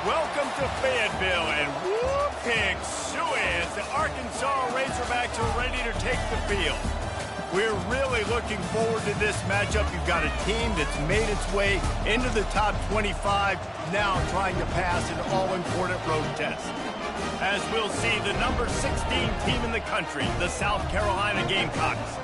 Welcome to Fayetteville, and whoop, pig suey as the Arkansas Razorbacks are ready to take the field. We're really looking forward to this matchup. You've got a team that's made its way into the top 25, now trying to pass an all-important road test. As we'll see, the number 16 team in the country, the South Carolina Gamecocks,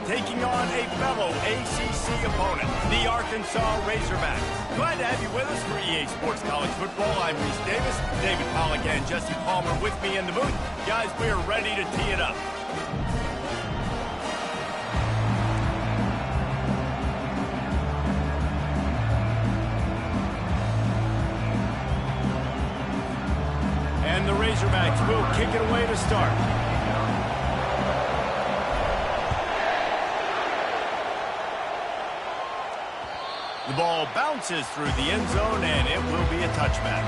taking on a fellow ACC opponent, the Arkansas Razorbacks. Glad to have you with us for EA Sports College Football. I'm Reese Davis, David Pollack and Jesse Palmer with me in the booth. Guys, we are ready to tee it up. And the Razorbacks will kick it away to start. The ball bounces through the end zone, and it will be a touchback.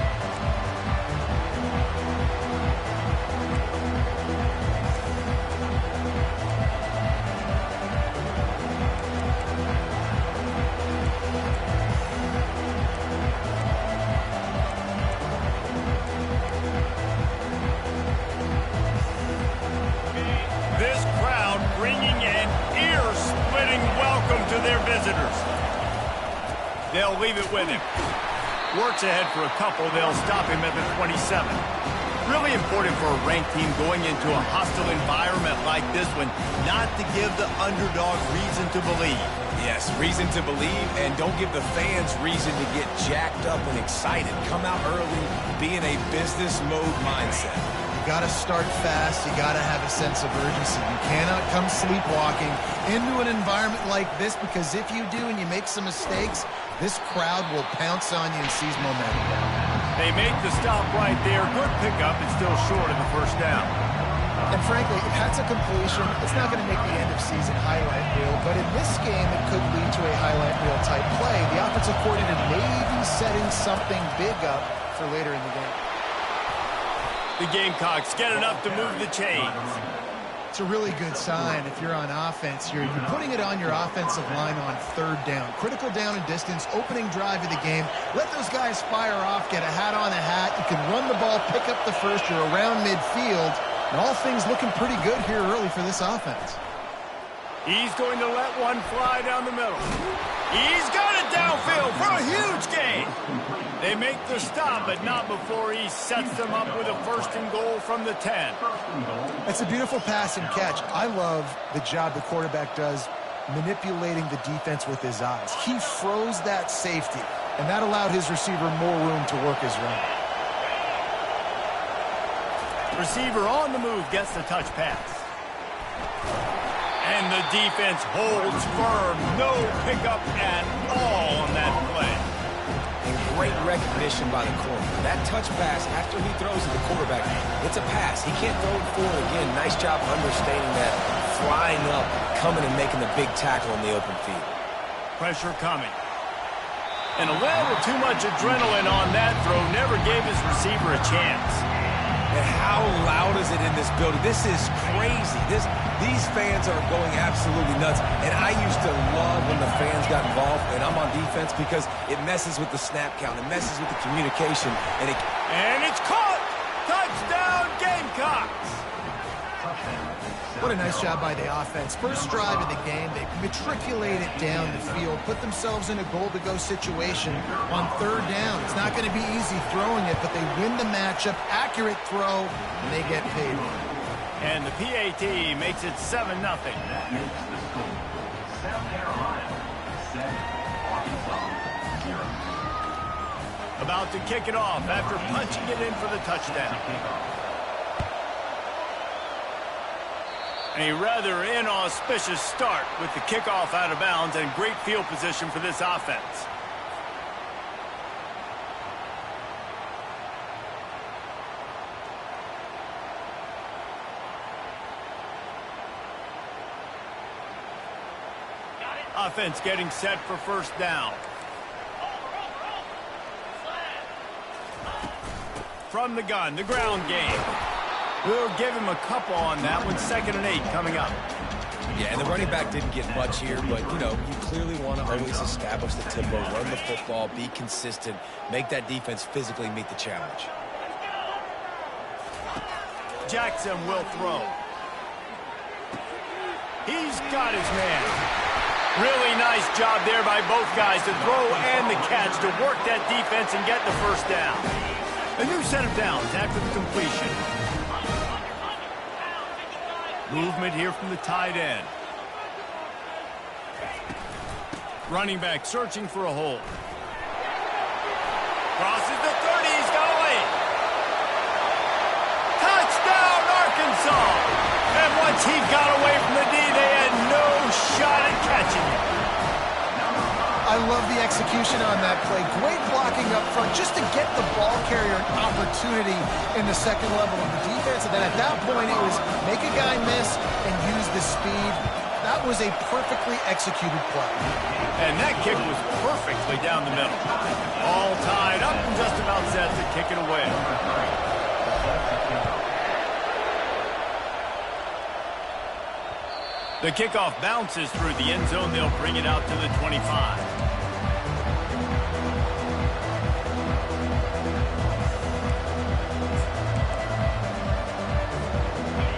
This crowd bringing an ear-splitting welcome to their visitors. They'll leave it with him. Works ahead for a couple. They'll stop him at the 27. Really important for a ranked team going into a hostile environment like this one, not to give the underdog reason to believe. Yes, reason to believe, and don't give the fans reason to get jacked up and excited. Come out early, be in a business mode mindset. You got to start fast. You got to have a sense of urgency. You cannot come sleepwalking into an environment like this, because if you do and you make some mistakes, this crowd will pounce on you and seize momentum. They make the stop right there. Good pickup. It's still short of the first down. And frankly, if that's a completion, it's not going to make the end-of-season highlight reel. But in this game, it could lead to a highlight reel type play. The offensive coordinator may be setting something big up for later in the game. The Gamecocks get enough to move the chains. It's a really good sign if you're on offense here. You're putting it on your offensive line on third down. Critical down and distance, opening drive of the game. Let those guys fire off, get a hat on a hat. You can run the ball, pick up the first. You're around midfield. And all things looking pretty good here early for this offense. He's going to let one fly down the middle. He's got it downfield for a huge gain. They make the stop, but not before he sets them up with a first and goal from the 10. It's a beautiful pass and catch. I love the job the quarterback does manipulating the defense with his eyes. He froze that safety, and that allowed his receiver more room to work his run. Receiver on the move gets the touch pass. And the defense holds firm. No pickup at all on that play. And great recognition by the corner. That touch pass, after he throws to the quarterback, it's a pass. He can't throw it forward again. Nice job understanding that, flying up, coming and making the big tackle in the open field. Pressure coming. And a little too much adrenaline on that throw. Never gave his receiver a chance. And how loud is it in this building? This is crazy. These fans are going absolutely nuts. And I used to love when the fans got involved, and I'm on defense, because it messes with the snap count. It messes with the communication. And it's caught! Touchdown, Gamecocks! What a nice job by the offense. First drive of the game, they matriculate it down the field, put themselves in a goal-to-go situation on third down. It's not going to be easy throwing it, but they win the matchup. Accurate throw, and they get paid. And the PAT makes it 7-0. About to kick it off after punching it in for the touchdown. A rather inauspicious start with the kickoff out of bounds, and great field position for this offense. Offense getting set for first down. From the gun, the ground game. We'll give him a couple on that one. 2nd and 8 coming up. Yeah, and the running back didn't get much here, but, you know, you clearly want to always establish the tempo, run the football, be consistent, make that defense physically meet the challenge. Jackson will throw. He's got his man. Really nice job there by both guys, the throw and the catch, to work that defense and get the first down. A new set of downs after the completion. Movement here from the tight end. Running back searching for a hole. Crosses the 30, he's got a lane. Touchdown, Arkansas! And once he got away from the D, they had no shot at catching him. I love the execution on that play. Great blocking up front just to get the ball carrier an opportunity in the second level of the defense. And then at that point, it was make a guy miss and use the speed. That was a perfectly executed play. And that kick was perfectly down the middle. All tied up and just about set to kick it away. The kickoff bounces through the end zone. They'll bring it out to the 25.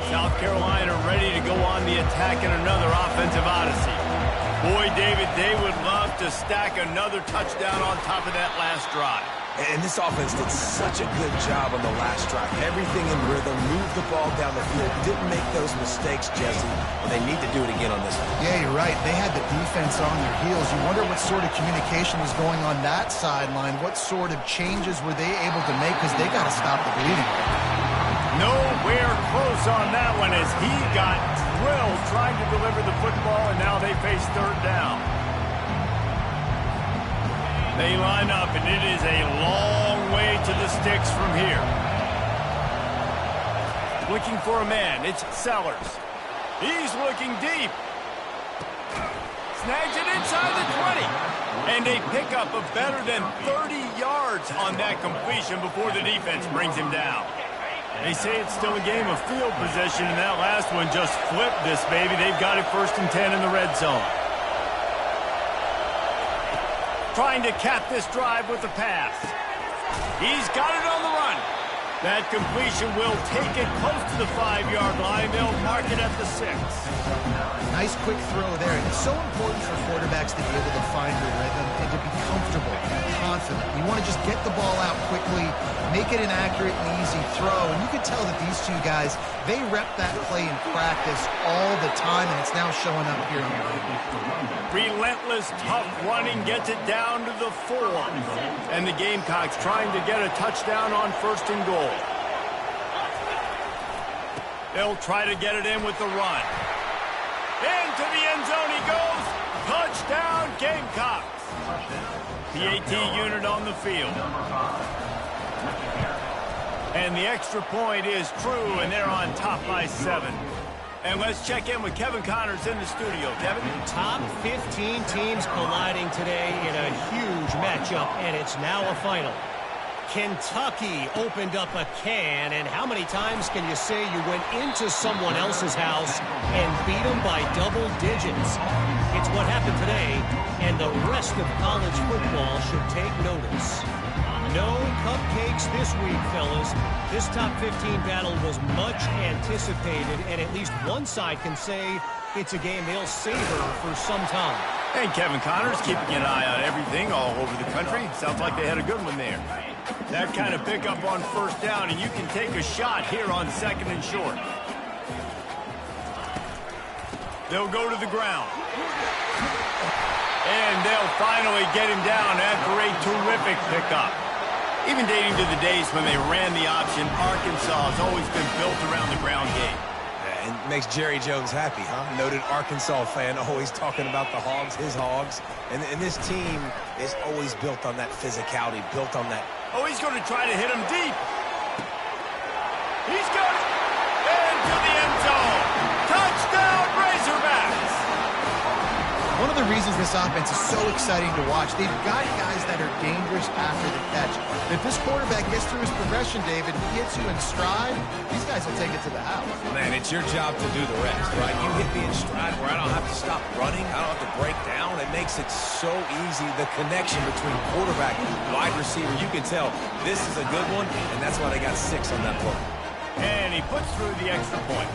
South Carolina ready to go on the attack in another offensive odyssey. Boy, David, they would love to stack another touchdown on top of that last drive. And this offense did such a good job on the last drive. Everything in rhythm, moved the ball down the field, didn't make those mistakes, Jesse, and they need to do it again on this one. Yeah, you're right. They had the defense on their heels. You wonder what sort of communication was going on that sideline. What sort of changes were they able to make, because they got to stop the bleeding. Nowhere close on that one as he got drilled trying to deliver the football, and now they face third down. They line up, and it is a long way to the sticks from here. Looking for a man, it's Sellers. He's looking deep. Snags it inside the 20. And a pickup of better than 30 yards on that completion before the defense brings him down. They say it's still a game of field possession, and that last one just flipped this baby. They've got it 1st and 10 in the red zone. Trying to cap this drive with a pass. He's got it on the run. That completion will take it close to the 5-yard line. They'll mark it at the 6. Nice quick throw there. And it's so important for quarterbacks to be able to find their rhythm and to be comfortable, confident. You want to just get the ball out quickly, make it an accurate and easy throw. And you can tell that these two guys, they rep that play in practice all the time, and it's now showing up here on the field. Relentless, tough running gets it down to the 4. And the Gamecocks trying to get a touchdown on 1st and goal. They'll try to get it in with the run. Into the end zone he goes. Touchdown, Gamecocks. PAT unit on the field. And the extra point is true, and they're on top by 7. And let's check in with Kevin Connors in the studio. Kevin? Top 15 teams colliding today in a huge matchup, and it's now a final. Kentucky opened up a can, and how many times can you say you went into someone else's house and beat them by double digits? It's what happened today, and the rest of college football should take notice. No cupcakes this week, fellas. This top 15 battle was much anticipated, and at least one side can say it's a game they'll savor for some time. And Kevin Connors keeping an eye on everything all over the country. Sounds like they had a good one there. That kind of pickup on 1st down, and you can take a shot here on 2nd and short. They'll go to the ground. And they'll finally get him down after a terrific pickup. Even dating to the days when they ran the option, Arkansas has always been built around the ground game. And it makes Jerry Jones happy, huh? Noted Arkansas fan, always talking about the Hogs, his Hogs. And this team is always built on that physicality, built on that. Oh, he's going to try to hit him deep. He's got it. Into the end zone. Touchdown, Razorbacks. One of of the reasons this offense is so exciting to watch. They've got guys that are dangerous after the catch. If this quarterback gets through his progression, David, he hits you in stride, these guys will take it to the house. Man, it's your job to do the rest, right? You hit me in stride where I don't have to stop running. I don't have to break down. It makes it so easy. The connection between quarterback and wide receiver, you can tell this is a good one, and that's why they got 6 on that play. And he puts through the extra point.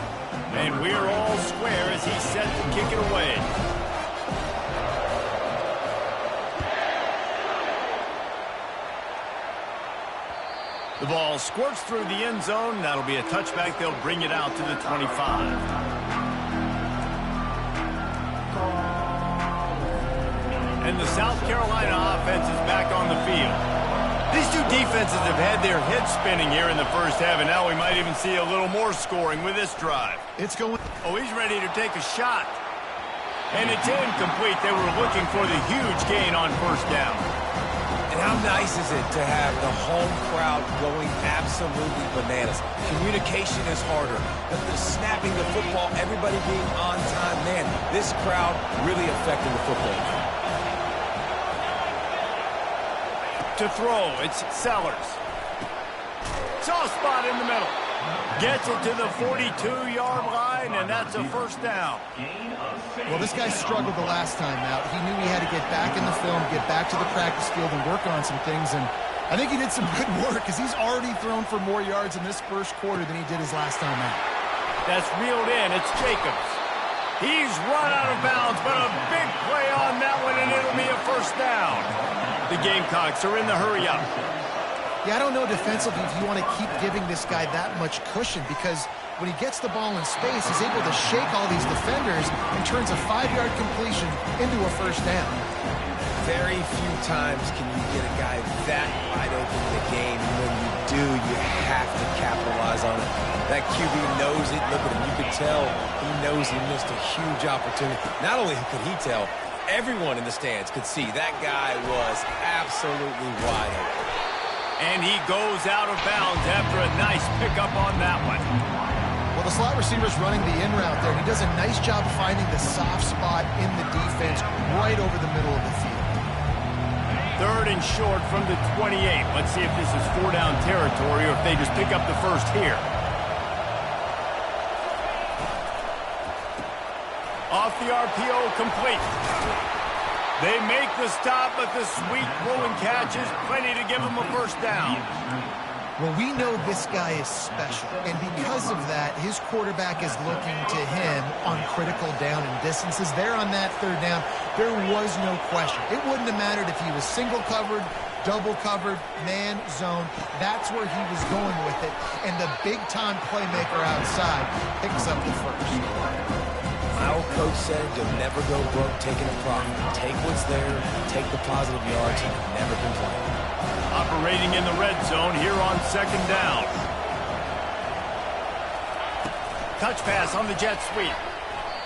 And we're all square as he's set to kick it away. The ball squirts through the end zone. That'll be a touchback. They'll bring it out to the 25. And the South Carolina offense is back on the field. These two defenses have had their heads spinning here in the first half, and now we might even see a little more scoring with this drive. It's going. Oh, he's ready to take a shot. And it's incomplete. They were looking for the huge gain on first down. And how nice is it to have the home crowd going absolutely bananas? Communication is harder, but the snapping the football, everybody being on time, man, this crowd really affecting the football. To throw, it's Sellers. Soft spot in the middle. Gets it to the 42-yard line, and that's a first down. Well, this guy struggled the last time out. He knew he had to get back in the film, get back to the practice field, and work on some things. And I think he did some good work because he's already thrown for more yards in this first quarter than he did his last time out. That's reeled in. It's Jacobs. He's run out of bounds, but a big play on that one, and it'll be a first down. The Gamecocks are in the hurry-up. Yeah, I don't know defensively if you want to keep giving this guy that much cushion because when he gets the ball in space, he's able to shake all these defenders and turns a 5-yard completion into a first down. Very few times can you get a guy that wide open in the game. And when you do, you have to capitalize on it. That QB knows it. Look at him. You can tell he knows he missed a huge opportunity. Not only could he tell, everyone in the stands could see that guy was absolutely wide open. And he goes out of bounds after a nice pickup on that one. Well, the slot receiver's running the in route there. He does a nice job finding the soft spot in the defense right over the middle of the field. 3rd and short from the 28. Let's see if this is 4-down territory or if they just pick up the first here. Off the RPO, complete. They make the stop, but the sweet rolling catch is plenty to give them a first down. Well, we know this guy is special, and because of that, his quarterback is looking to him on critical down and distances. There on that 3rd down, there was no question. It wouldn't have mattered if he was single covered, double covered, man, zone. That's where he was going with it, and the big-time playmaker outside picks up the first. My old coach said you'll never go broke taking a profit. Take what's there, take the positive yards, and never complain. Operating in the red zone here on 2nd down. Touch pass on the jet sweep.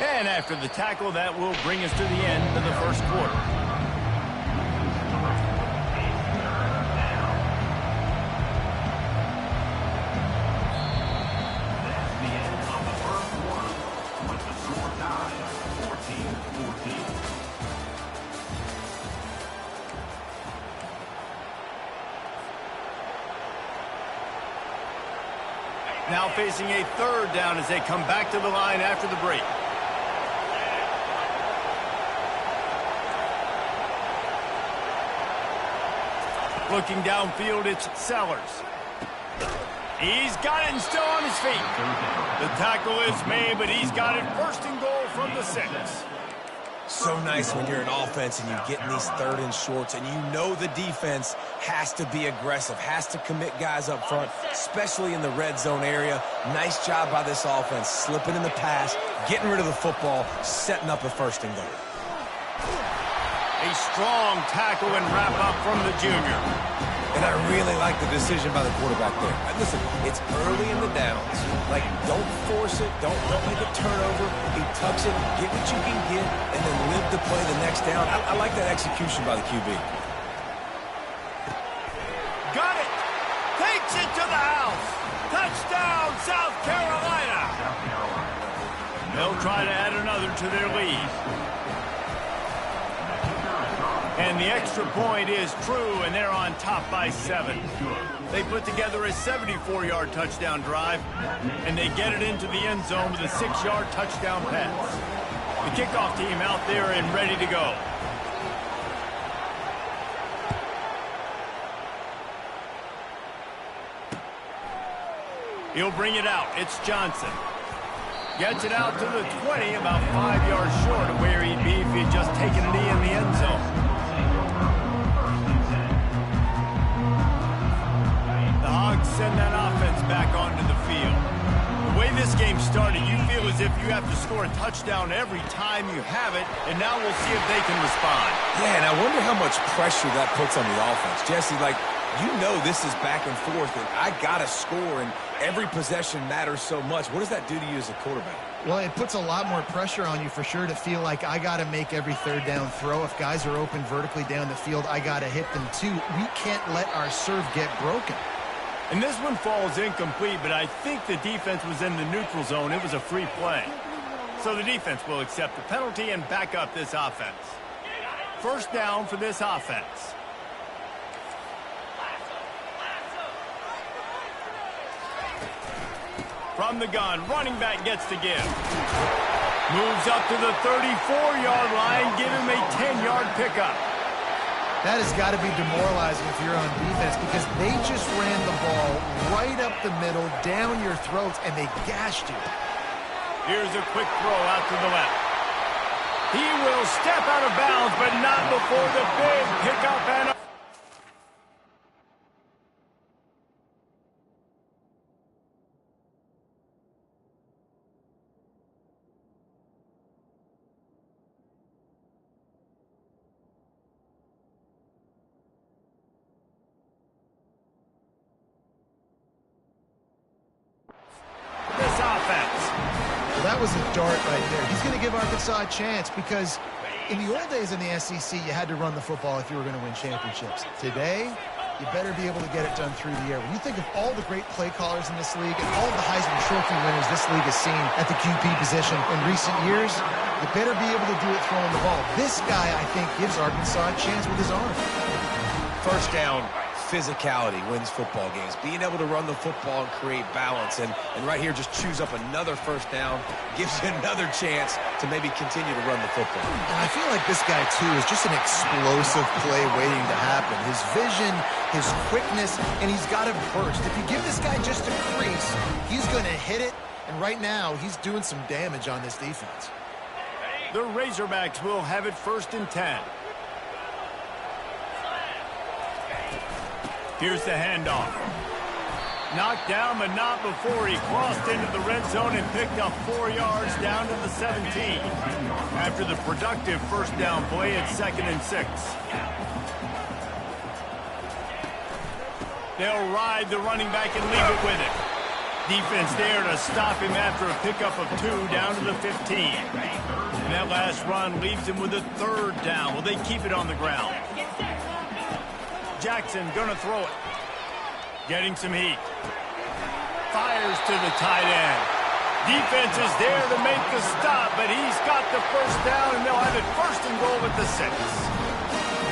And after the tackle, that will bring us to the end of the first quarter. Now facing a 3rd down as they come back to the line after the break. Looking downfield, it's Sellers. He's got it and still on his feet. The tackle is made, but he's got it 1st and goal from the 6. So nice when you're an offense and you get in these 3rd and shorts and you know the defense has to be aggressive, has to commit guys up front, especially in the red zone area. Nice job by this offense, slipping in the pass, getting rid of the football, setting up a 1st and goal. A strong tackle and wrap up from the junior. And I really like the decision by the quarterback there. Listen, it's early in the downs. Like, don't force it. Don't make a turnover. He tucks it, get what you can get, and then live to play the next down. I like that execution by the QB. Got it. Takes it to the house. Touchdown, South Carolina. They'll try to add another to their lead. And the extra point is true, and they're on top by 7. They put together a 74-yard touchdown drive, and they get it into the end zone with a 6-yard touchdown pass. The kickoff team out there and ready to go. He'll bring it out. It's Johnson. Gets it out to the 20, about 5 yards short of where he'd be if he had just taken a knee in the end zone. The Hogs send that offense back onto the field. The way this game started, you feel as if you have to score a touchdown every time you have it, and now we'll see if they can respond. Yeah, and I wonder how much pressure that puts on the offense. Jesse, like, you know this is back and forth, and I got to score, and every possession matters so much. What does that do to you as a quarterback? Well, it puts a lot more pressure on you for sure to feel like I got to make every third down throw. If guys are open vertically down the field, I got to hit them too. We can't let our serve get broken. And this one falls incomplete, but I think the defense was in the neutral zone. It was a free play. So the defense will accept the penalty and back up this offense. First down for this offense. From the gun, running back gets to give. Moves up to the 34-yard line, give him a 10-yard pickup. That has got to be demoralizing if you're on defense because they just ran the ball right up the middle, down your throats, and they gashed you. Here's a quick throw out to the left. He will step out of bounds, but not before the big pickup and that was a dart right there. He's going to give Arkansas a chance because in the old days in the SEC, you had to run the football if you were going to win championships. Today, you better be able to get it done through the air. When you think of all the great play callers in this league and all the Heisman Trophy winners this league has seen at the QB position in recent years, you better be able to do it throwing the ball. This guy, I think, gives Arkansas a chance with his arm. First down, physicality wins football games. Being able to run the football and create balance. And right here, just choose up another first down. Gives you another chance to maybe continue to run the football. And I feel like this guy, too, is just an explosive play waiting to happen. His vision, his quickness, and he's got a burst. If you give this guy just a crease, he's going to hit it. And right now, he's doing some damage on this defense. The Razorbacks will have it 1st and 10. Here's the handoff. Knocked down, but not before he crossed into the red zone and picked up 4 yards down to the 17. After the productive first down play at 2nd and 6. They'll ride the running back and leave it with him. Defense there to stop him after a pickup of 2 down to the 15. And that last run leaves him with a 3rd down. Will they keep it on the ground? Jackson gonna throw it. Getting some heat. Fires to the tight end. Defense is there to make the stop, but he's got the first down, and they'll have it 1st and goal at the 6.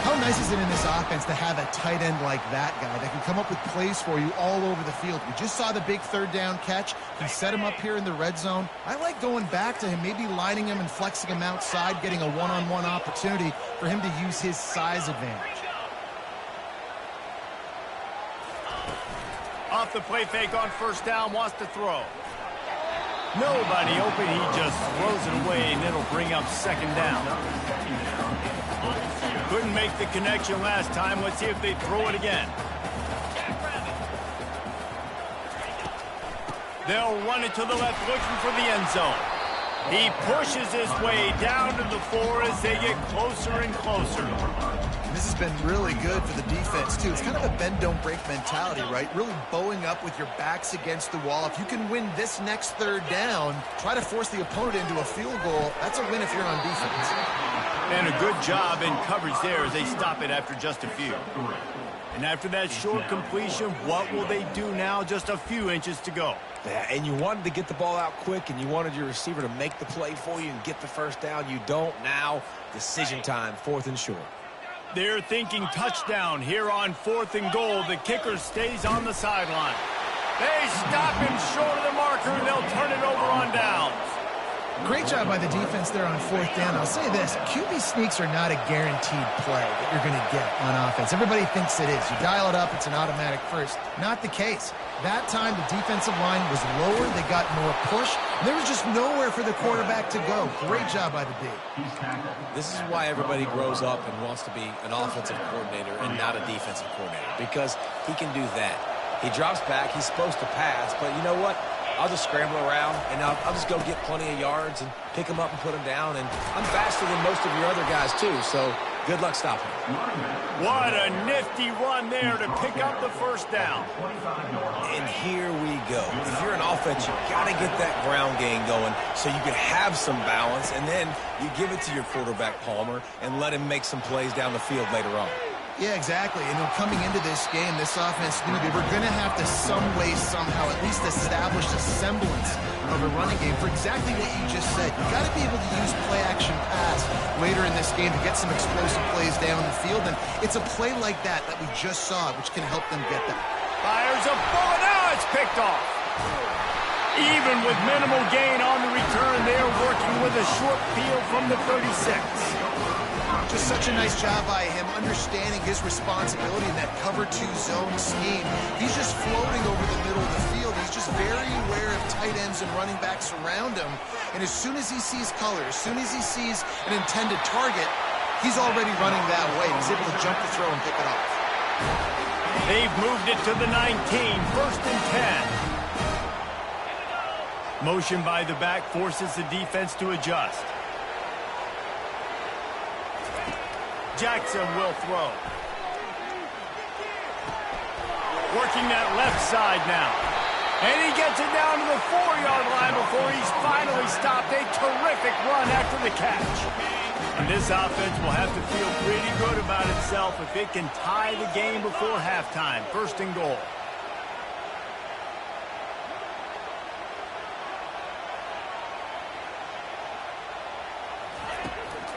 How nice is it in this offense to have a tight end like that guy that can come up with plays for you all over the field? We just saw the big 3rd down catch. He set him up here in the red zone. I like going back to him, maybe lining him and flexing him outside, getting a one-on-one opportunity for him to use his size advantage. Off the play fake on 1st down, wants to throw. Nobody open, he just throws it away, and it'll bring up 2nd down. Couldn't make the connection last time. Let's see if they throw it again. They'll run it to the left, looking for the end zone. He pushes his way down to the 4 as they get closer and closer. This has been really good for the defense, too. It's kind of a bend-don't-break mentality, right? Really bowing up with your backs against the wall. If you can win this next 3rd down, try to force the opponent into a field goal. That's a win if you're on defense. And a good job in coverage there as they stop it after just a few. And after that short completion, what will they do now? Just a few inches to go. Yeah, and you wanted to get the ball out quick, and you wanted your receiver to make the play for you and get the first down. You don't now. Decision time, 4th and short. They're thinking touchdown here on 4th and goal. The kicker stays on the sideline. They stop him short of the marker, and they'll turn it over on downs. Great job by the defense there on 4th down. I'll say this, QB sneaks are not a guaranteed play that you're going to get on offense. Everybody thinks it is. You dial it up, it's an automatic first. Not the case. That time, the defensive line was lower. They got more push. And there was just nowhere for the quarterback to go. Great job by the D. This is why everybody grows up and wants to be an offensive coordinator and not a defensive coordinator, because he can do that. He drops back. He's supposed to pass, but you know what? I'll just scramble around, and I'll just go get plenty of yards and pick them up and put them down. And I'm faster than most of your other guys, too, so good luck stopping him. What a nifty run there to pick up the first down. And here we go. If you're an offense, you've got to get that ground game going so you can have some balance, and then you give it to your quarterback, Palmer, and let him make some plays down the field later on. Yeah, exactly. And coming into this game, this offense knew they were going to have to some way, somehow, at least establish a semblance of a running game for exactly what you just said. You got to be able to use play-action pass later in this game to get some explosive plays down the field. And it's a play like that we just saw, which can help them get that. Fires a bullet. Now it's picked off. Even with minimal gain on the return, they're working with a short field from the 36. Just such a nice job by him, understanding his responsibility in that cover 2 zone scheme. He's just floating over the middle of the field. He's just very aware of tight ends and running backs around him. And as soon as he sees color, as soon as he sees an intended target, he's already running that way. He's able to jump the throw and pick it off. They've moved it to the 19, 1st and 10. Motion by the back forces the defense to adjust. Jackson will throw. Working that left side now. And he gets it down to the 4-yard line before he's finally stopped. A terrific run after the catch. And this offense will have to feel pretty good about itself if it can tie the game before halftime. 1st and goal.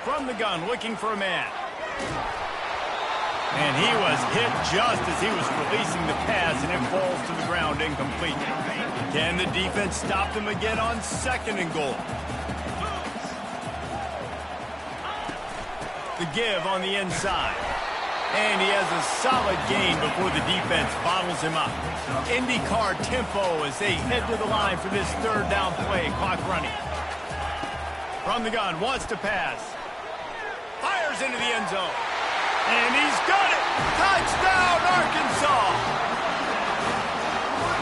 From the gun, looking for a man. And he was hit just as he was releasing the pass, and it falls to the ground incomplete. Can the defense stop them again on 2nd and goal? The give on the inside. And he has a solid gain before the defense bottles him up. IndyCar tempo as they head to the line for this 3rd down play. Clock running. From the gun, wants to pass. Fires into the end zone. And he's got it! Touchdown, Arkansas!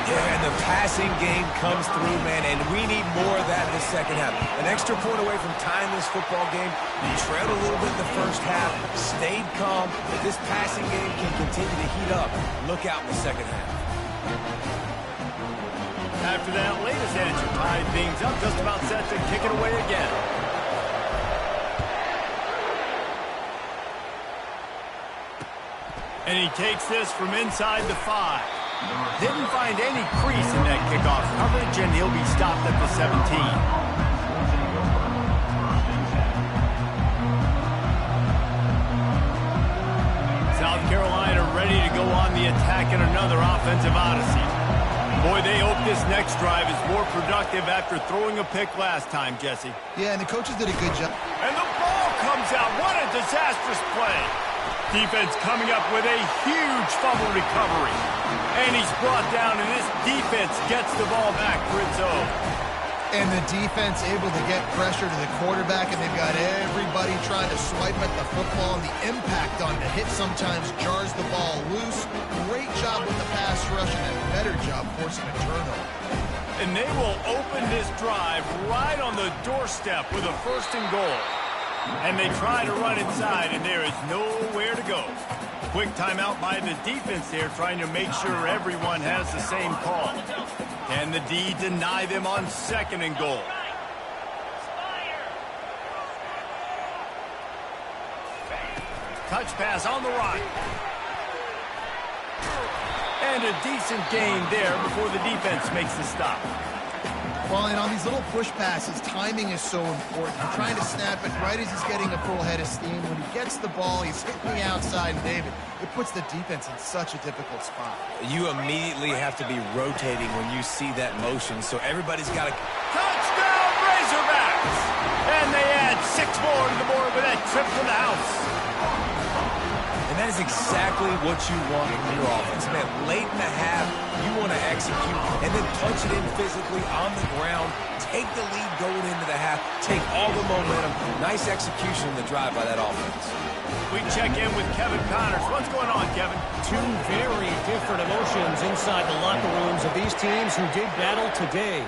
Yeah, and the passing game comes through, man, and we need more of that in the second half. An extra point away from tying this football game. You trailed a little bit in the first half, stayed calm. If this passing game can continue to heat up, look out in the second half. After that latest answer tied things up, just about set to kick it away again. And he takes this from inside the 5. Didn't find any crease in that kickoff coverage, and he'll be stopped at the 17. South Carolina ready to go on the attack in another offensive odyssey. Boy, they hope this next drive is more productive after throwing a pick last time, Jesse. Yeah, and the coaches did a good job. And the ball comes out. What a disastrous play. Defense coming up with a huge fumble recovery. And he's brought down, and this defense gets the ball back for its own. And the defense able to get pressure to the quarterback, and they've got everybody trying to swipe at the football, and the impact on the hit sometimes jars the ball loose. Great job with the pass rush, and a better job forcing a turnover. And they will open this drive right on the doorstep with a 1st and goal. And they try to run inside, and there is nowhere to go. Quick timeout by the defense there, trying to make sure everyone has the same call. Can the D deny them on 2nd and goal? Touch pass on the right. And a decent gain there before the defense makes the stop. Well, and on these little push passes, timing is so important. You're trying to snap it right as he's getting a full head of steam. When he gets the ball, he's hitting the outside, and David, it puts the defense in such a difficult spot. You immediately have to be rotating when you see that motion, so everybody's got to... Touchdown, Razorbacks! And they add 6 more to the board with that trip to the house. And that is exactly what you want from your offense. Man, late in the half, you want to execute and then punch it in physically on the ground, take the lead going into the half, take all the momentum. Nice execution in the drive by that offense. We check in with Kevin Connors. What's going on, Kevin? Two very different emotions inside the locker rooms of these teams who did battle today.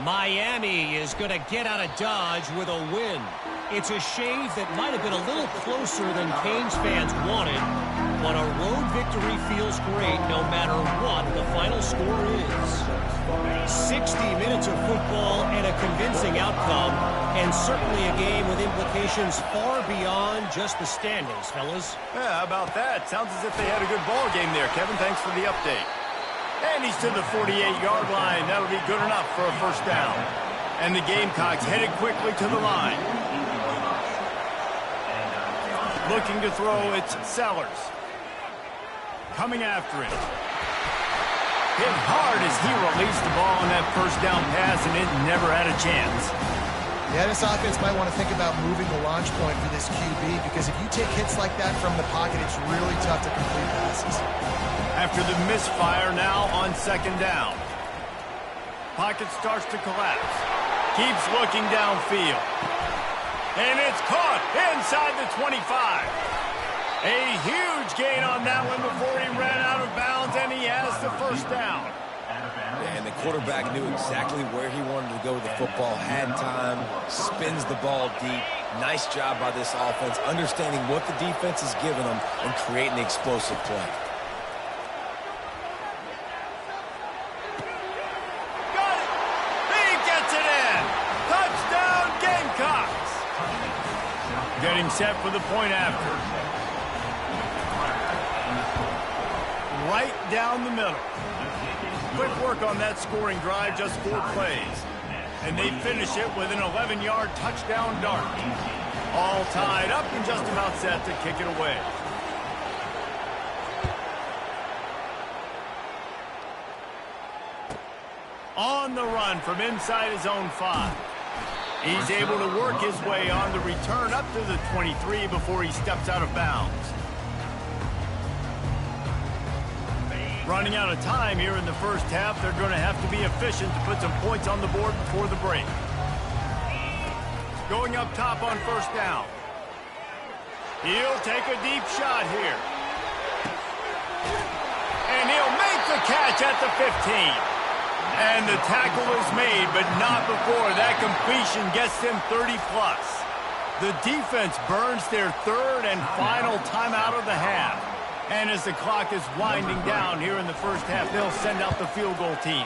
Miami is going to get out of Dodge with a win. It's a shave that might have been a little closer than Canes fans wanted, but a road victory feels great no matter what the final score is. 60 minutes of football and a convincing outcome, and certainly a game with implications far beyond just the standings, fellas. Yeah, how about that? Sounds as if they had a good ball game there, Kevin. Thanks for the update. And he's to the 48-yard line. That'll be good enough for a first down. And the Gamecocks headed quickly to the line. Looking to throw, it's Sellers. Coming after it. Hit hard as he released the ball on that first down pass, and it never had a chance. Yeah, this offense might want to think about moving the launch point for this QB, because if you take hits like that from the pocket, it's really tough to complete passes. After the misfire, now on second down. Pocket starts to collapse. Keeps looking downfield. And it's caught inside the 25. A huge gain on that one before he ran out of bounds, and he has the first down. And the quarterback knew exactly where he wanted to go with the football, had time, spins the ball deep. Nice job by this offense, understanding what the defense is giving them and creating the explosive play. Got it! He gets it in! Touchdown, Gamecocks! Getting set for the point after. Right down the middle. Quick work on that scoring drive, just 4 plays. And they finish it with an 11-yard touchdown dart. All tied up and just about set to kick it away. On the run from inside his own 5. He's able to work his way on the return up to the 23 before he steps out of bounds. Running out of time here in the first half, they're going to have to be efficient to put some points on the board before the break. Going up top on first down. He'll take a deep shot here. And he'll make the catch at the 15. And the tackle is made, but not before that completion gets them 30-plus. The defense burns their third and final timeout of the half. And as the clock is winding down here in the first half, they'll send out the field goal team.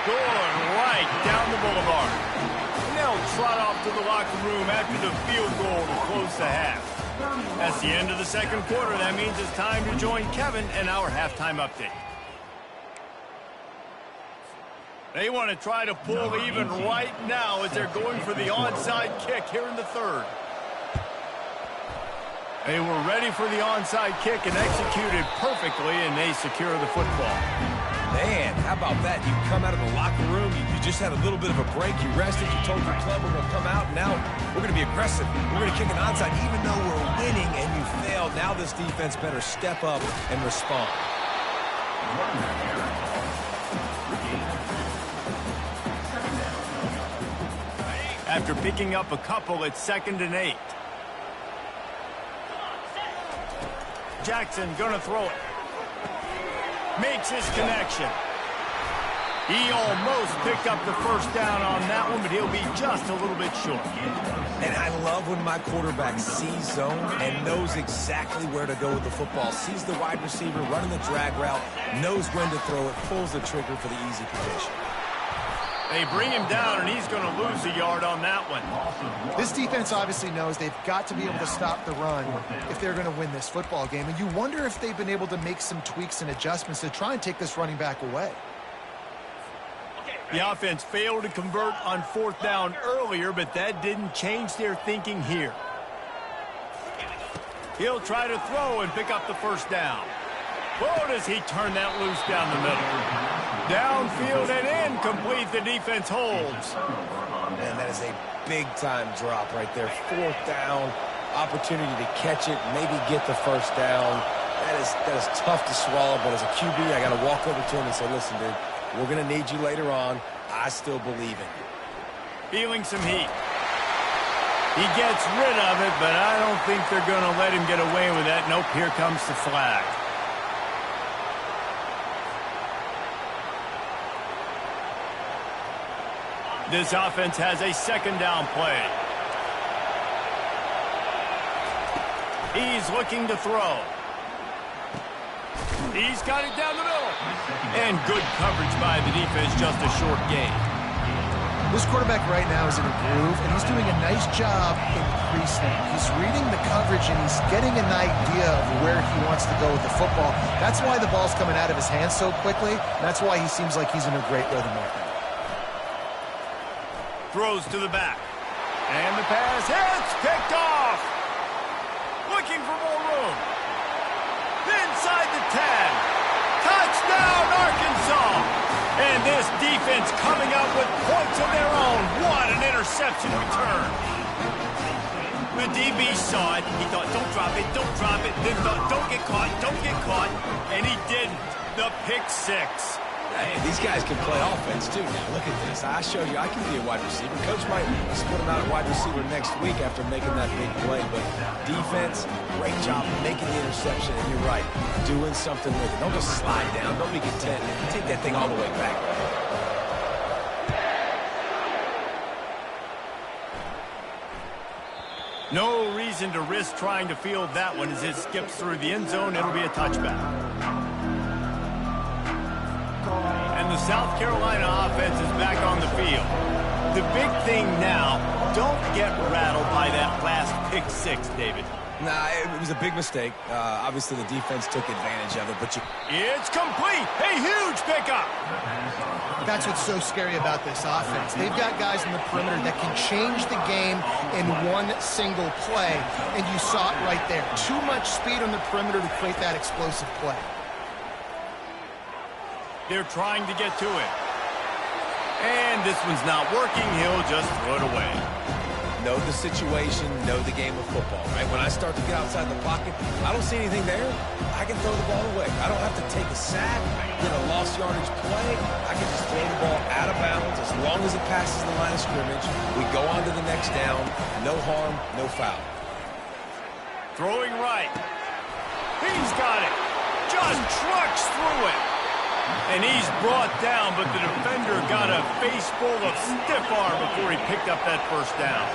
Going right down the boulevard. And they'll trot off to the locker room after the field goal to close the half. That's the end of the second quarter. That means it's time to join Kevin in our halftime update. They want to try to pull even right now as they're going for the onside kick here in the third. They were ready for the onside kick and executed perfectly, and they secure the football. Man, how about that? You come out of the locker room, you just had a little bit of a break, you rested, you told your club we're going to come out, and now we're going to be aggressive. We're going to kick an onside even though we're winning and you failed. Now this defense better step up and respond. After picking up a couple, it's 2nd and 8. Jackson gonna throw it. Makes his connection. He almost picked up the first down on that one, but he'll be just a little bit short. And I love when my quarterback sees zone and knows exactly where to go with the football. Sees the wide receiver running the drag route, knows when to throw it, pulls the trigger for the easy position. They bring him down, and he's going to lose a yard on that one. This defense obviously knows they've got to be able to stop the run if they're going to win this football game. And you wonder if they've been able to make some tweaks and adjustments to try and take this running back away. The offense failed to convert on 4th down earlier, but that didn't change their thinking here. He'll try to throw and pick up the 1st down. Oh, does he turn that loose down the middle. Downfield and incomplete. The defense holds. Man, that is a big-time drop right there. 4th down, opportunity to catch it, maybe get the 1st down. That is tough to swallow, but as a QB, I got to walk over to him and say, listen, dude, we're going to need you later on. I still believe in you. Feeling some heat. He gets rid of it, but I don't think they're going to let him get away with that. Nope, here comes the flag. This offense has a 2nd down play. He's looking to throw. He's got it down the middle. And good coverage by the defense, just a short gain. This quarterback right now is in a groove, and he's doing a nice job increasing. He's reading the coverage, and he's getting an idea of where he wants to go with the football. That's why the ball's coming out of his hands so quickly. That's why he seems like he's in a great rhythm right now. Throws to the back. And the pass hits. Picked off. Looking for more room. Inside the 10. Touchdown, Arkansas. And this defense coming up with points of their own. What an interception return. The DB saw it. He thought, don't drop it, don't drop it. Then thought, don't get caught, don't get caught. And he didn't. The pick 6. Hey, these guys can play offense, too. Now, look at this. I showed you I can be a wide receiver. Coach might split him out at wide receiver next week after making that big play. But defense, great job making the interception. And you're right, doing something with it. Don't just slide down. Don't be content. Take that thing all the way back. No reason to risk trying to field that one as it skips through the end zone. It'll be a touchback. And the South Carolina offense is back on the field. The big thing now, don't get rattled by that last pick 6, David. Nah, it was a big mistake. Obviously, the defense took advantage of it, but It's complete! A huge pickup! That's what's so scary about this offense. They've got guys in the perimeter that can change the game in one single play, and you saw it right there. Too much speed on the perimeter to create that explosive play. They're trying to get to it. And this one's not working. He'll just throw it away. know the situation, know the game of football, right? When I start to get outside the pocket, I don't see anything there. I can throw the ball away. I don't have to take a sack, get a lost yardage play. I can just throw the ball out of bounds as long as it passes the line of scrimmage. We go on to the next down. No harm, no foul. Throwing right. He's got it. Just trucks through it. And he's brought down, but the defender got a face full of stiff arm before he picked up that first down.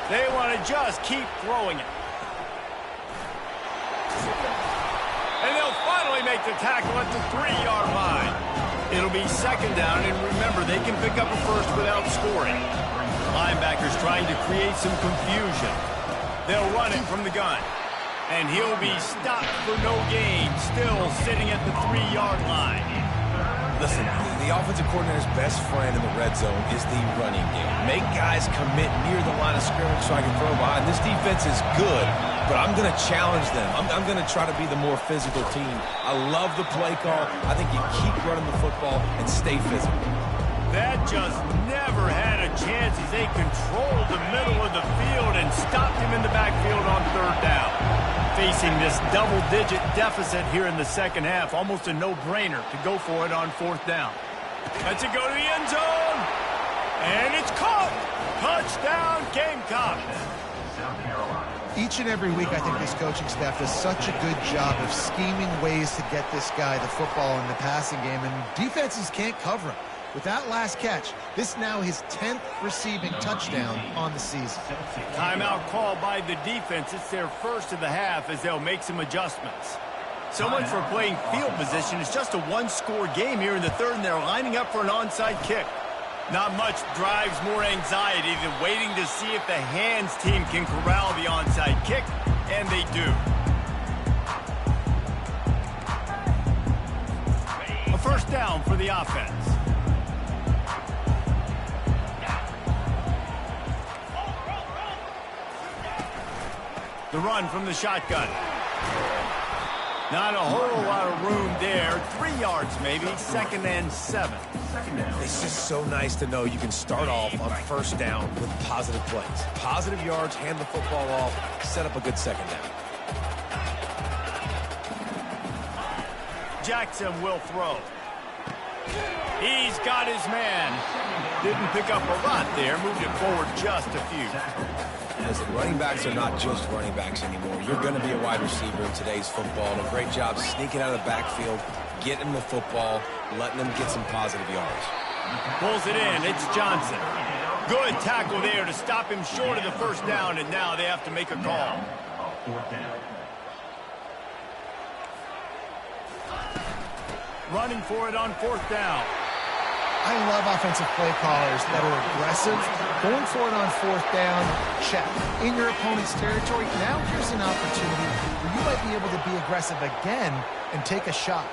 They want to just keep throwing it. And they'll finally make the tackle at the 3-yard line. It'll be second down, and remember, they can pick up a first without scoring. Linebackers trying to create some confusion. They'll run it from the gun. And he'll be stopped for no gain, still sitting at the 3-yard line. Listen, the offensive coordinator's best friend in the red zone is the running game. Make guys commit near the line of scrimmage so I can throw behind. This defense is good, but I'm going to challenge them. I'm going to try to be the more physical team. I love the play call. I think you keep running the football and stay physical. That just never had a chance as they controlled the middle of the field and stopped him in the backfield on third down. Facing this double-digit deficit here in the second half, almost a no-brainer to go for it on fourth down. Let's it go to the end zone. And it's caught. Touchdown, Gamecocks. Each and every week, I think this coaching staff does such a good job of scheming ways to get this guy the football in the passing game, and defenses can't cover him. With that last catch, this now his 10th receiving touchdown on the season. Timeout called by the defense. It's their first of the half as they'll make some adjustments. So much for playing field position. It's just a one-score game here in the third, and they're lining up for an onside kick. Not much drives more anxiety than waiting to see if the hands team can corral the onside kick, and they do. down for the offense. The run from the shotgun. Not a whole lot of room there. 3 yards maybe. 2nd and 7. It's just so nice to know you can start off on first down with positive plays. Positive yards, hand the football off, set up a good second down. Jackson will throw. He's got his man. Didn't pick up a lot there. Moved it forward just a few. Listen, running backs are not just running backs anymore. You're going to be a wide receiver in today's football. And a great job sneaking out of the backfield, getting the football, letting them get some positive yards. Pulls it in. It's Johnson. Good tackle there to stop him short of the first down, and now they have to make a call. Running for it on 4th down. I love offensive play callers that are aggressive. Going for it on 4th down, check. In your opponent's territory, now here's an opportunity where you might be able to be aggressive again and take a shot.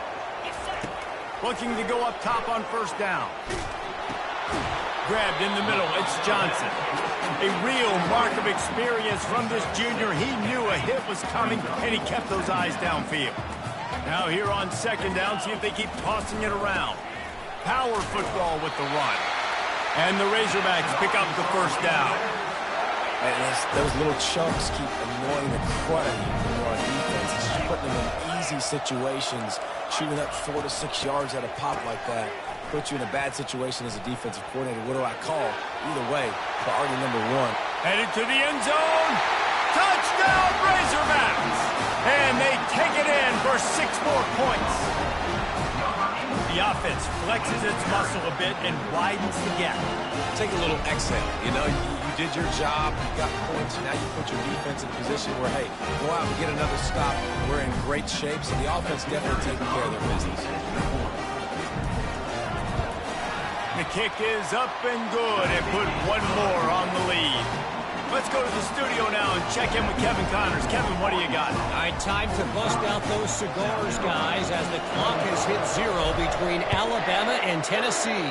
Looking to go up top on 1st down. Grabbed in the middle. It's Johnson. A real mark of experience from this junior. He knew a hit was coming, and he kept those eyes downfield. Now here on 2nd down, see if they keep tossing it around. Power football with the run. And the Razorbacks pick up the 1st down. And those little chunks keep annoying the crud out of you when you're on defense. It's just putting them in easy situations, shooting up 4 to 6 yards at a pop like that. Puts you in a bad situation as a defensive coordinator. What do I call? Either way, priority number 1. Headed to the end zone. Touchdown, Razorbacks! And they take it in for 6 more points. The offense flexes its muscle a bit and widens the gap. Take a little exhale. You know, you did your job, you got points, now you put your defense in a position where, hey, go out and get another stop. We're in great shape, so the offense definitely taking care of their business. The kick is up and good and put 1 more on the lead. Let's go to the studio now and check in with Kevin Connors. Kevin, what do you got? All right, time to bust out those cigars, guys, as the clock has hit 0 between Alabama and Tennessee.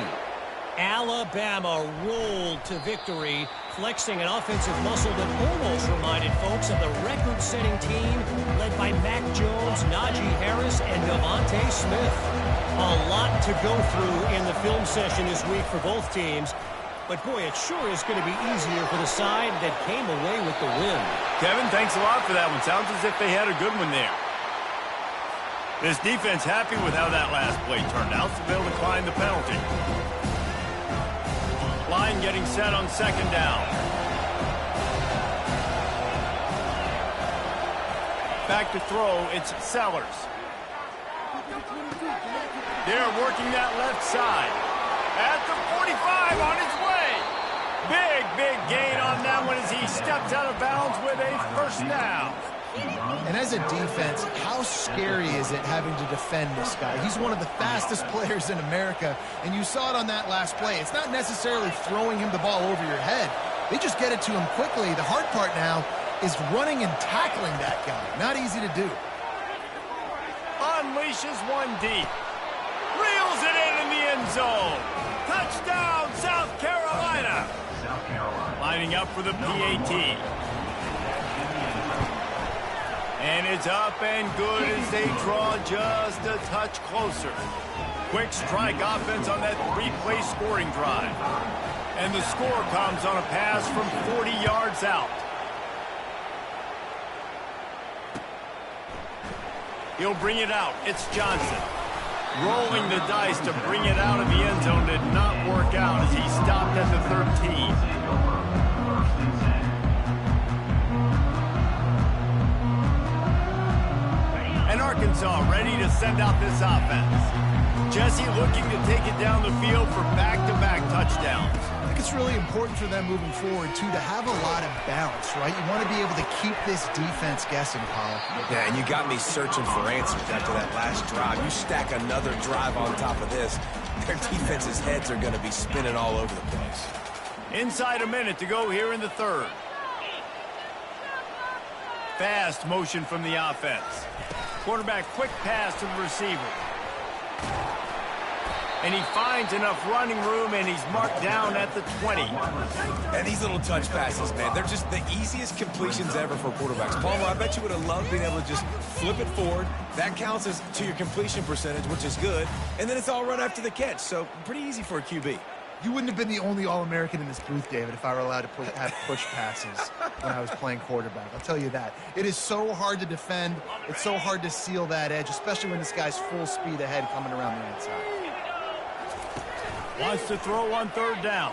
Alabama rolled to victory, flexing an offensive muscle that almost reminded folks of the record-setting team led by Mac Jones, Najee Harris, and Devontae Smith. A lot to go through in the film session this week for both teams. But, boy, it sure is going to be easier for the side that came away with the win. Kevin, thanks a lot for that one. Sounds as if they had a good one there. This defense happy with how that last play turned out, so they'll decline the penalty. Line getting set on 2nd down. Back to throw, it's Sellers. They're working that left side. At the 45 on his way. Big gain on that one as he steps out of bounds with a 1st down. And as a defense, how scary is it having to defend this guy? He's one of the fastest players in America, and you saw it on that last play. It's not necessarily throwing him the ball over your head. They just get it to him quickly. The hard part now is running and tackling that guy. Not easy to do. Unleashes 1 deep. Reels it in the end zone. Touchdown, South Carolina. Lining up for the PAT. And it's up and good as they draw just a touch closer. Quick strike offense on that 3-play scoring drive. And the score comes on a pass from 40 yards out. He'll bring it out. It's Johnson. Rolling the dice to bring it out of the end zone did not work out as he stopped at the 13. And Arkansas ready to send out this offense. Jesse looking to take it down the field for back-to-back touchdowns. I think it's really important for them moving forward, too, to have a lot of balance, right? You want to be able to keep this defense guessing, Paul. Yeah, and you got me searching for answers after that last drive. You stack another drive on top of this, their defense's heads are going to be spinning all over the place. Inside a minute to go here in the 3rd. Fast motion from the offense. Quarterback quick pass to the receiver. And he finds enough running room, and he's marked down at the 20. And these little touch passes, man, they're just the easiest completions ever for quarterbacks. Palmer, I bet you would have loved being able to just flip it forward. That counts as to your completion percentage, which is good. And then it's all right after the catch, so pretty easy for a QB. You wouldn't have been the only All-American in this booth, David, if I were allowed to have push passes when I was playing quarterback. I'll tell you that. It is so hard to defend. It's so hard to seal that edge, especially when this guy's full speed ahead coming around the outside. Wants to throw on third down.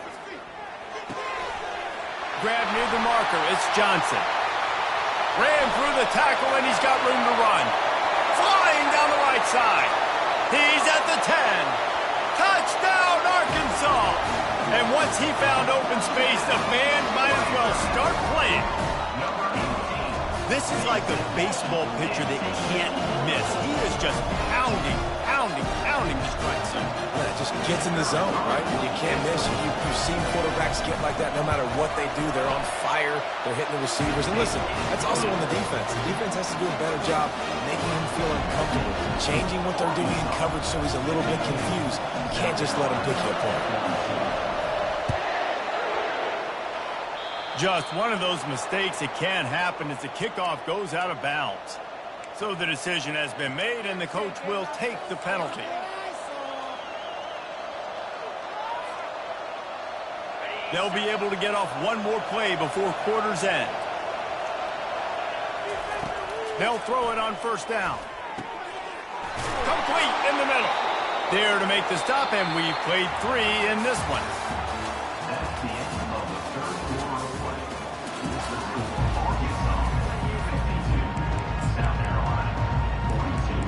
Grab near the marker. It's Johnson. Ran through the tackle, and he's got room to run. Flying down the right side. He's at the 10. Touchdown, Arkansas! And once he found open space, the band might as well start playing. This is like a baseball pitcher that can't miss. He is just pounding the strike zone. Yeah, it just gets in the zone, right? You can't miss. You've seen quarterbacks get like that no matter what they do. They're on fire. They're hitting the receivers. And listen, that's also on the defense. The defense has to do a better job making him feel uncomfortable, changing what they're doing in coverage so he's a little bit confused. You can't just let him pick you apart. Just one of those mistakes that can happen as the kickoff goes out of bounds. So the decision has been made, and the coach will take the penalty. They'll be able to get off one more play before quarter's end. They'll throw it on first down. Complete in the middle. There to make the stop, and we've played 3 in this one. At the end of the third quarter of play, this is the score, Arkansas 52, South Carolina 42.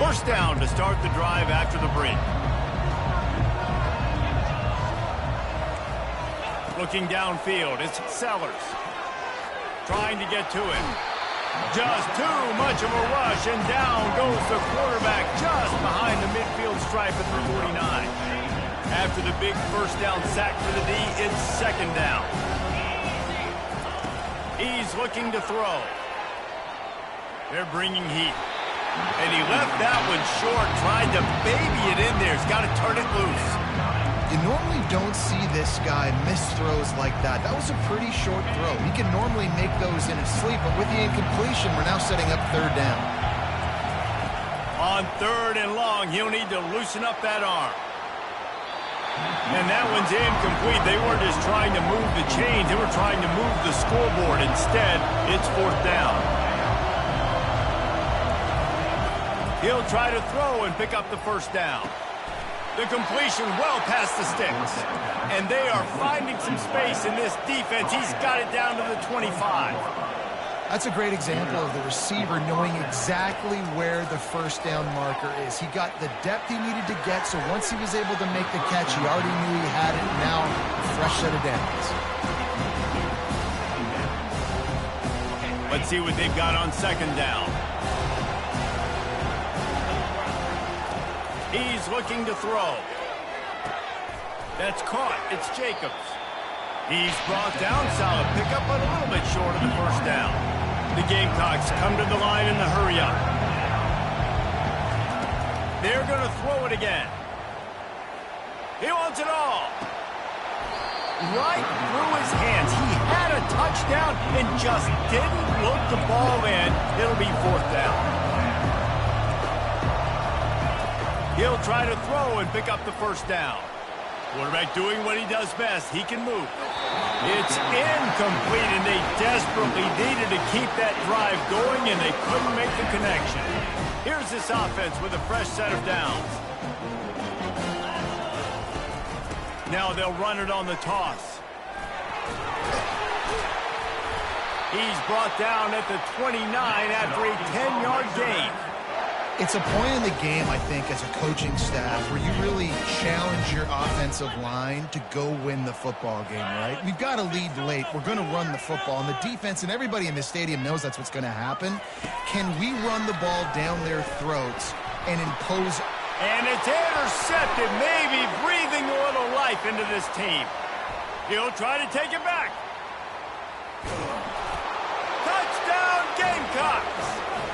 First down to start the drive after the break. Looking downfield, it's Sellers. Trying to get to him. Just too much of a rush, and down goes the quarterback just behind the midfield stripe at the 49. After the big first down sack for the D, it's second down. He's looking to throw. They're bringing heat. And he left that one short, tried to baby it in there. He's got to turn it loose. You normally don't see this guy miss throws like that. That was a pretty short throw. He can normally make those in his sleep, but with the incompletion, we're now setting up third down. On third and long, he'll need to loosen up that arm. And that one's incomplete. They weren't just trying to move the chains. They were trying to move the scoreboard. Instead, it's fourth down. He'll try to throw and pick up the first down. The completion well past the sticks. And they are finding some space in this defense. He's got it down to the 25. That's a great example of the receiver knowing exactly where the first down marker is. He got the depth he needed to get, so once he was able to make the catch, he already knew he had it. Now, a fresh set of downs. Let's see what they've got on second down. He's looking to throw. That's caught. It's Jacobs. He's brought down. Solid pickup, but a little bit short of the first down. The Gamecocks come to the line in the hurry-up. They're going to throw it again. He wants it all. Right through his hands. He had a touchdown and just didn't look the ball in. It'll be fourth down. He'll try to throw and pick up the first down. Quarterback doing what he does best. He can move. It's incomplete, and they desperately needed to keep that drive going, and they couldn't make the connection. Here's this offense with a fresh set of downs. Now they'll run it on the toss. He's brought down at the 29 after a 10-yard gain. It's a point in the game, I think, as a coaching staff where you really challenge your offensive line to go win the football game, right? We've got to lead late. We're going to run the football. And the defense and everybody in the stadium knows that's what's going to happen. Can we run the ball down their throats and impose? And it's intercepted, maybe breathing a little life into this team. He'll try to take it back. Touchdown, Gamecocks!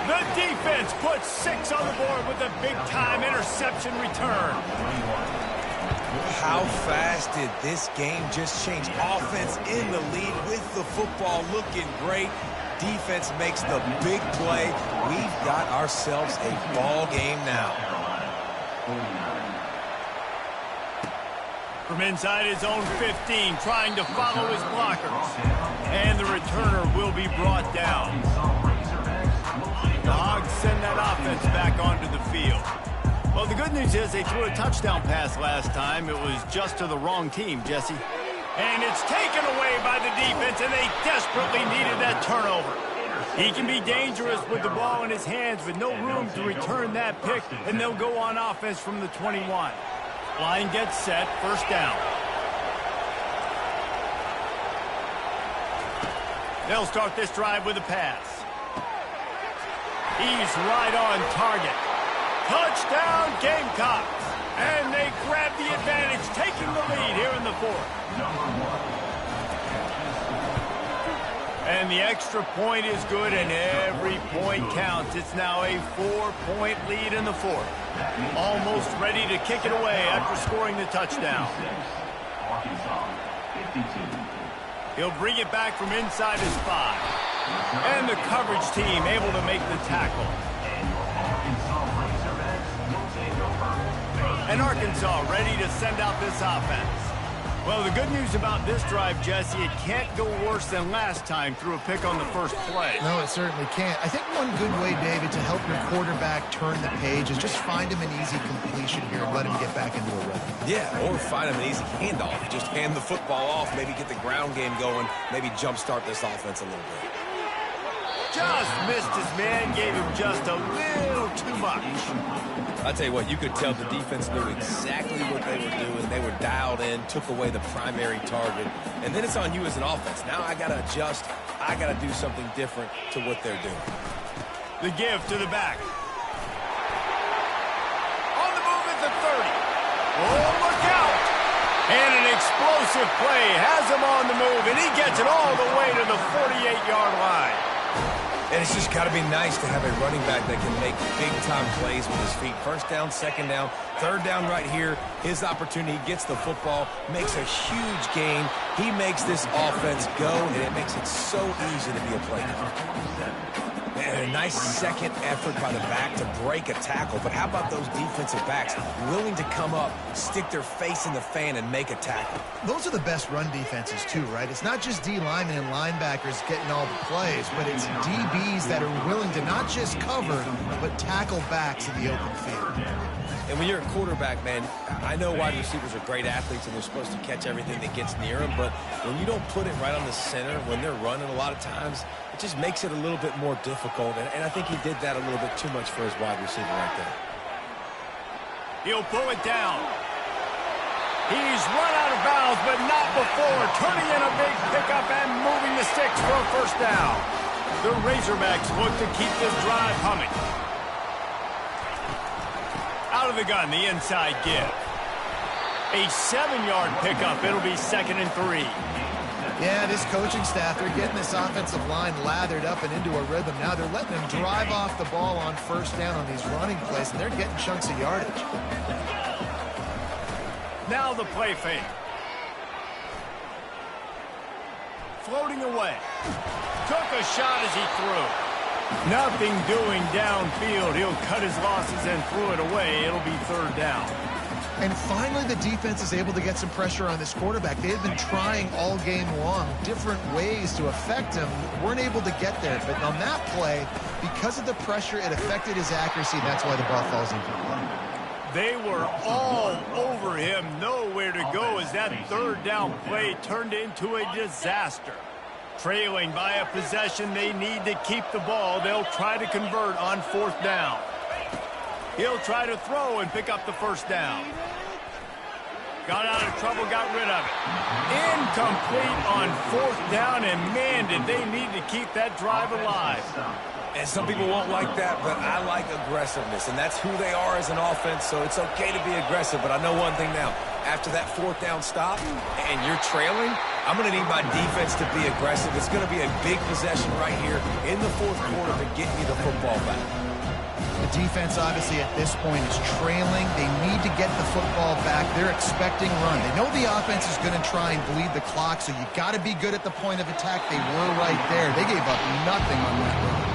The defense puts 6 on the board with a big-time interception return. How fast did this game just change? Offense in the lead with the football looking great. Defense makes the big play. We've got ourselves a ball game now. From inside his own 15, trying to follow his blockers. And the returner will be brought down. Dawg send that offense back onto the field. Well, the good news is they threw a touchdown pass last time. It was just to the wrong team, Jesse. And it's taken away by the defense, and they desperately needed that turnover. He can be dangerous with the ball in his hands, with no room to return that pick, and they'll go on offense from the 21. Line gets set, first down. They'll start this drive with a pass. He's right on target. Touchdown, Gamecocks. And they grab the advantage, taking the lead here in the 4th. And the extra point is good, and every point counts. It's now a 4-point lead in the 4th. Almost ready to kick it away after scoring the touchdown. He'll bring it back from inside his 5. And the coverage team able to make the tackle. And Arkansas ready to send out this offense. Well, the good news about this drive, Jesse, it can't go worse than last time through a pick on the first play. No, it certainly can't. I think one good way, David, to help your quarterback turn the page is just find him an easy completion here and let him get back into a rhythm. Yeah, or find him an easy handoff. Just hand the football off, maybe get the ground game going, maybe jumpstart this offense a little bit. Just missed his man, gave him just a little too much. I'll tell you what, you could tell the defense knew exactly what they were doing. They were dialed in, took away the primary target, and then it's on you as an offense. Now I got to adjust. I got to do something different to what they're doing. The give to the back. On the move at the 30. Oh, look out! And an explosive play has him on the move, and he gets it all the way to the 48-yard line. And it's just got to be nice to have a running back that can make big-time plays with his feet. First down, second down, third down right here. His opportunity, gets the football, makes a huge gain. He makes this offense go, and it makes it so easy to be a playmaker. And a nice second effort by the back to break a tackle. But how about those defensive backs willing to come up, stick their face in the fan, and make a tackle? Those are the best run defenses, too, right? It's not just D linemen and linebackers getting all the plays, but it's DBs that are willing to not just cover, but tackle backs in the open field. And when you're a quarterback, man, I know wide receivers are great athletes and they're supposed to catch everything that gets near them, but when you don't put it right on the center, when they're running a lot of times, it just makes it a little bit more difficult. And I think he did that a little bit too much for his wide receiver right there. He'll pull it down. He's run out of bounds, but not before turning in a big pickup and moving the sticks for a first down. The Razorbacks look to keep this drive humming. Out of the gun, the inside give. A 7-yard pickup. It'll be 2nd and 3. Yeah, this coaching staff, they're getting this offensive line lathered up and into a rhythm. Now they're letting them drive off the ball on first down on these running plays, and they're getting chunks of yardage. Now the play fake. Floating away. Took a shot as he threw. Nothing doing downfield. He'll cut his losses and threw it away. It'll be 3rd down. And finally, the defense is able to get some pressure on this quarterback. They had been trying all game long different ways to affect him. Weren't able to get there. But on that play, because of the pressure, it affected his accuracy. That's why the ball falls into play. They were all over him. Nowhere to go as that 3rd down play turned into a disaster. Trailing by a possession, they need to keep the ball. They'll try to convert on 4th down. He'll try to throw and pick up the first down. Got out of trouble, got rid of it. Incomplete on 4th down, and man, did they need to keep that drive alive. And some people won't like that, but I like aggressiveness, and that's who they are as an offense, so it's okay to be aggressive. But I know one thing now. After that 4th down stop and you're trailing, I'm going to need my defense to be aggressive. It's going to be a big possession right here in the fourth quarter to get me the football back. The defense, obviously, at this point is trailing. They need to get the football back. They're expecting run. They know the offense is going to try and bleed the clock, so you got to be good at the point of attack. They were right there. They gave up nothing on that run.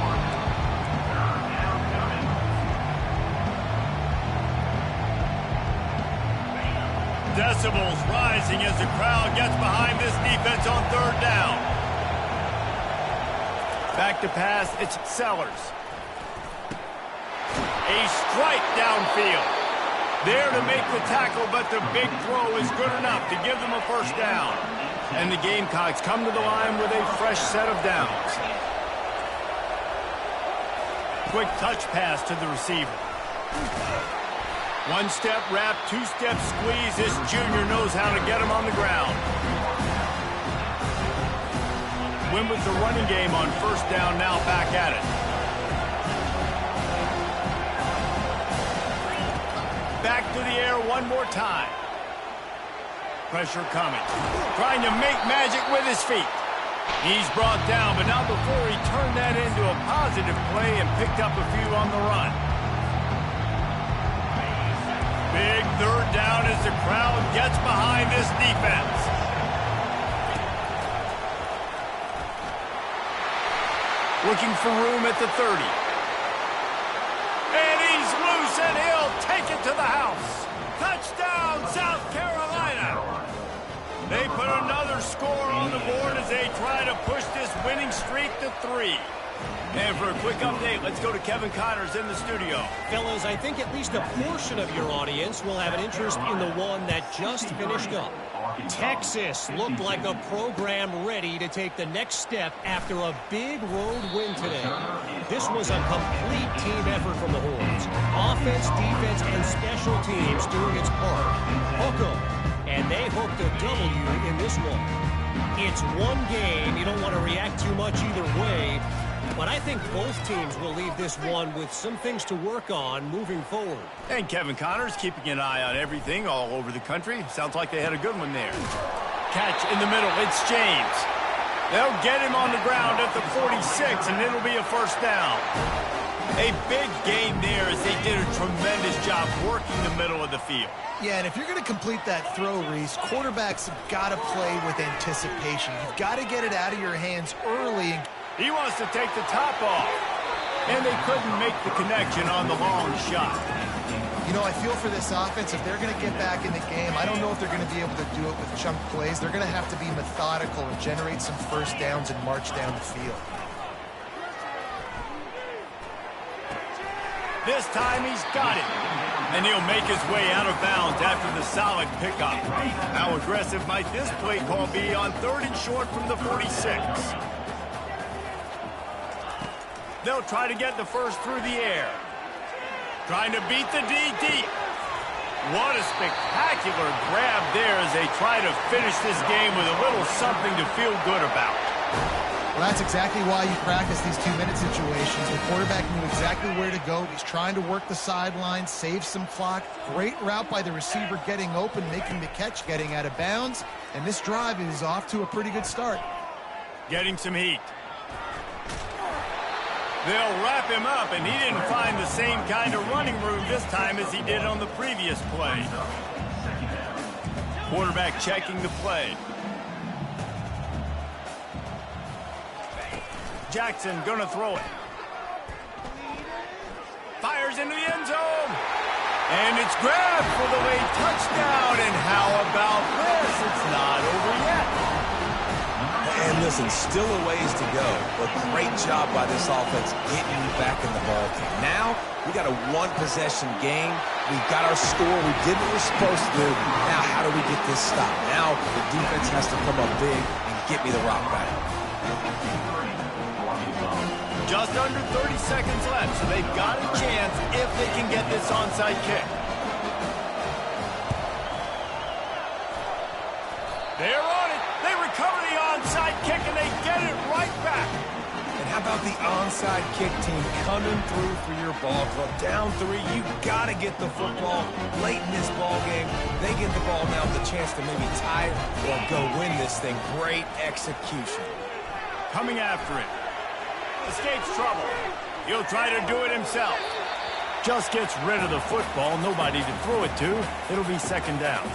Decibels rising as the crowd gets behind this defense on third down. Back to pass, it's Sellers. A strike downfield. There to make the tackle, but the big throw is good enough to give them a first down. And the Gamecocks come to the line with a fresh set of downs. Quick touch pass to the receiver. One-step wrap, two-step squeeze. This junior knows how to get him on the ground. Win with the running game on first down, now back at it. Back to the air one more time. Pressure coming. Trying to make magic with his feet. He's brought down, but not before he turned that into a positive play and picked up a few on the run. Big third down as the crowd gets behind this defense. Looking for room at the 30. And he's loose, and he'll take it to the house. Touchdown, South Carolina. They put another score on the board as they try to push this winning streak to 3. And for a quick update, let's go to Kevin Connors in the studio. Fellas, I think at least a portion of your audience will have an interest in the one that just finished up. Texas looked like a program ready to take the next step after a big road win today. This was a complete team effort from the Horns. Offense, defense, and special teams doing its part. Hook 'em. And they hooked a W in this one. It's one game. You don't want to react too much either way. But I think both teams will leave this one with some things to work on moving forward. And Kevin Connors keeping an eye on everything all over the country. Sounds like they had a good one there. Catch in the middle. It's James. They'll get him on the ground at the 46, and it'll be a first down. A big gain there as they did a tremendous job working the middle of the field. Yeah, and if you're going to complete that throw, Reese, quarterbacks have got to play with anticipation. You've got to get it out of your hands early. He wants to take the top off. And they couldn't make the connection on the long shot. You know, I feel for this offense, if they're going to get back in the game, I don't know if they're going to be able to do it with chunk plays. They're going to have to be methodical and generate some first downs and march down the field. This time he's got it. And he'll make his way out of bounds after the solid pickup. How aggressive might this play call be on 3rd and short from the 46? They'll try to get the first through the air. Trying to beat the D deep. What a spectacular grab there as they try to finish this game with a little something to feel good about. Well, that's exactly why you practice these 2-minute situations. The quarterback knew exactly where to go. He's trying to work the sideline, save some clock. Great route by the receiver getting open, making the catch, getting out of bounds. And this drive is off to a pretty good start. Getting some heat. They'll wrap him up, and he didn't find the same kind of running room this time as he did on the previous play. Quarterback checking the play. Jackson gonna throw it. Fires into the end zone. And it's grabbed for the late touchdown. And how about this? It's not over yet. And listen, still a ways to go, but great job by this offense getting you back in the ball game. Now, we got a one-possession game. We got our score. We did what we're supposed to do. Now, how do we get this stopped? Now, the defense has to come up big and get me the rock back. Just under 30 seconds left, so they've got a chance if they can get this onside kick. They're on it. They recover the onside kick, and they get it right back. And how about the onside kick team coming through for your ball club? Down 3, you got to get the football late in this ball game. They get the ball now with a chance to maybe tie it or go win this thing. Great execution. Coming after it. Escapes trouble. He'll try to do it himself. Just gets rid of the football. Nobody to throw it to. It'll be second down.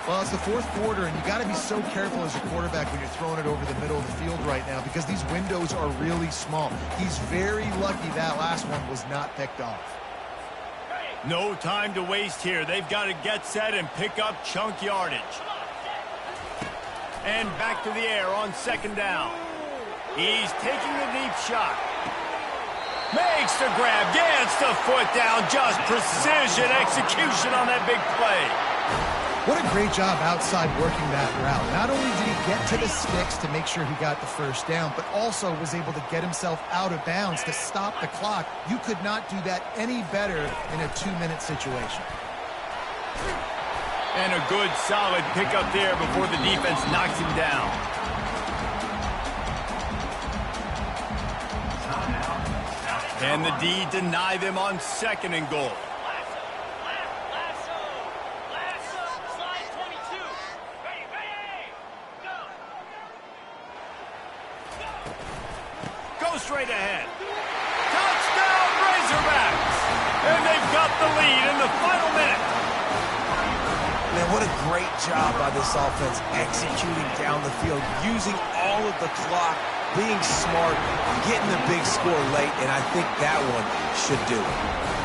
Well, it's the fourth quarter, and you got to be so careful as a quarterback when you're throwing it over the middle of the field right now because these windows are really small. He's very lucky that last one was not picked off. No time to waste here. They've got to get set and pick up chunk yardage. And back to the air on second down. He's taking the deep shot. Makes the grab, gets the foot down. Just precision execution on that big play. What a great job outside working that route. Not only did he get to the sticks to make sure he got the first down, but also was able to get himself out of bounds to stop the clock. You could not do that any better in a 2-minute situation. And a good, solid pickup there before the defense knocks him down. And the D deny them on second and goal. Straight ahead. Touchdown, Razorbacks! And they've got the lead in the final minute. Man, what a great job by this offense executing down the field, using all of the clock, being smart, getting the big score late, and I think that one should do it.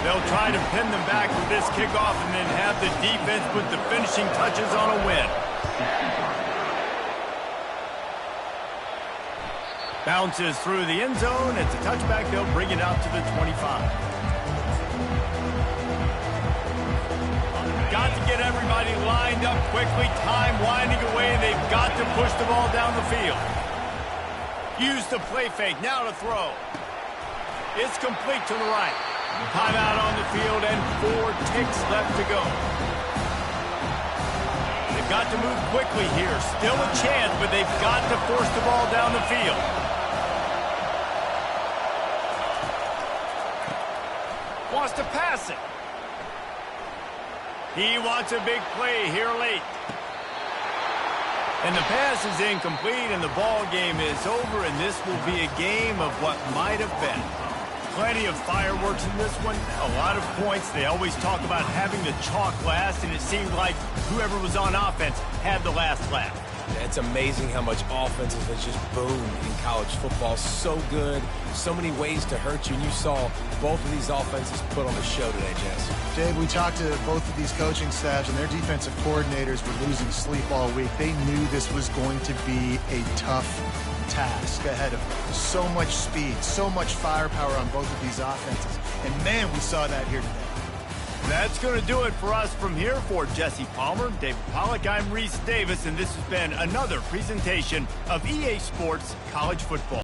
They'll try to pin them back with this kickoff and then have the defense put the finishing touches on a win. Bounces through the end zone. It's a touchback. They'll bring it out to the 25. Got to get everybody lined up quickly. Time winding away, and they've got to push the ball down the field. Use the play fake. Now to throw. It's complete to the right. Timeout on the field, and 4 ticks left to go. They've got to move quickly here. Still a chance, but they've got to force the ball down the field. Wants to pass it. He wants a big play here late. And the pass is incomplete, and the ball game is over, and this will be a game of what might have been. Plenty of fireworks in this one, a lot of points. They always talk about having the chalk last, and it seemed like whoever was on offense had the last laugh. It's amazing how much offenses has just boomed in college football. So good, so many ways to hurt you, and you saw both of these offenses put on the show today, Jess. Dave, we talked to both of these coaching staffs, and their defensive coordinators were losing sleep all week. They knew this was going to be a tough task ahead of them. So much speed, so much firepower on both of these offenses. And, man, we saw that here today. That's going to do it for us from here. For Jesse Palmer, David Pollack, I'm Reese Davis, and this has been another presentation of EA Sports College Football.